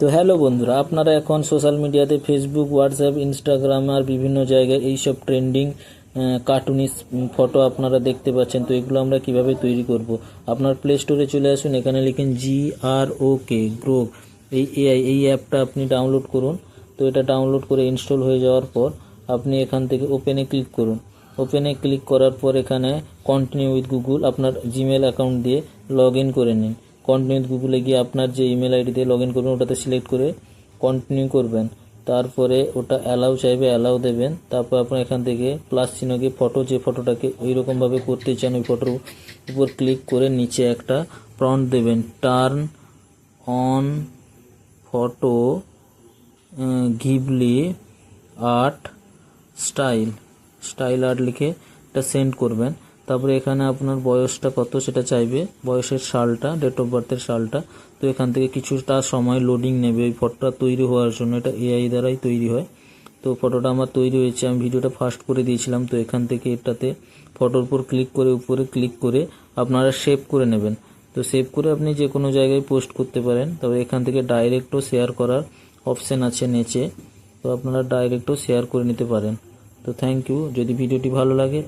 তো হ্যালো বন্ধুরা, আপনারা এখন সোশ্যাল মিডিয়াতে ফেসবুক, হোয়াটসঅ্যাপ, ইনস্টাগ্রাম আর বিভিন্ন জায়গায় এইসব ট্রেন্ডিং কার্টুনিস ফটো আপনারা দেখতে পাচ্ছেন। তো এগুলো আমরা কিভাবে তৈরি করব, আপনার প্লে স্টোরে চলে আসুন, এখানে লিখুন GROK গ্রোক, এই অ্যাপটা আপনি ডাউনলোড করুন। তো এটা ডাউনলোড করে ইনস্টল হয়ে যাওয়ার পর আপনি এখান থেকে ওপেনে ক্লিক করুন। ওপেনে ক্লিক করার পর এখানে কন্টিনিউ উইথ গুগল আপনার জিমেল অ্যাকাউন্ট দিয়ে লগ ইন করে নিন। কন্টিনিউ উইথ গুগলে গিয়ে আপনার যে ইমেল আইডি দিয়ে লগ ইন করবেন ওটাতে সিলেক্ট করে কন্টিনিউ করবেন। তারপরে ওটা অ্যালাউ চাইবে, অ্যালাউ দেবেন। তারপর আপনার এখান থেকে প্লাস চিহ্ন গিয়ে ফটো, যে ফটোটাকে ওইরকমভাবে করতে চান ওই ফটোর উপর ক্লিক করে নিচে একটা প্রম্পট দেবেন, turn on photo Ghibli art style art লিখে এটা সেন্ড করবেন। তারপরে এখানে আপনার বয়সটা কত সেটা চাইবে, বয়সের সালটা, ডেট অফ বার্থের সালটা। তো এখান থেকে কিছুটা সময় লোডিং নেবে ওই ফটোটা তৈরি হওয়ার জন্য, এটা AI দ্বারাই তৈরি হয়। তো ফটোটা আমার তৈরি হয়েছে, আমি ভিডিওটা ফাস্ট করে দিয়েছিলাম। তো এখান থেকে এটাতে ফটোর উপর ক্লিক করে উপরে ক্লিক করে আপনারা সেভ করে নেবেন। তো সেভ করে আপনি যে কোনো জায়গায় পোস্ট করতে পারেন। তবে এখান থেকে ডাইরেক্টও শেয়ার করার অপশান আছে নিচে, তো আপনারা ডাইরেক্টও শেয়ার করে নিতে পারেন। তো থ্যাংক ইউ। যদি ভিডিওটি ভালো লাগে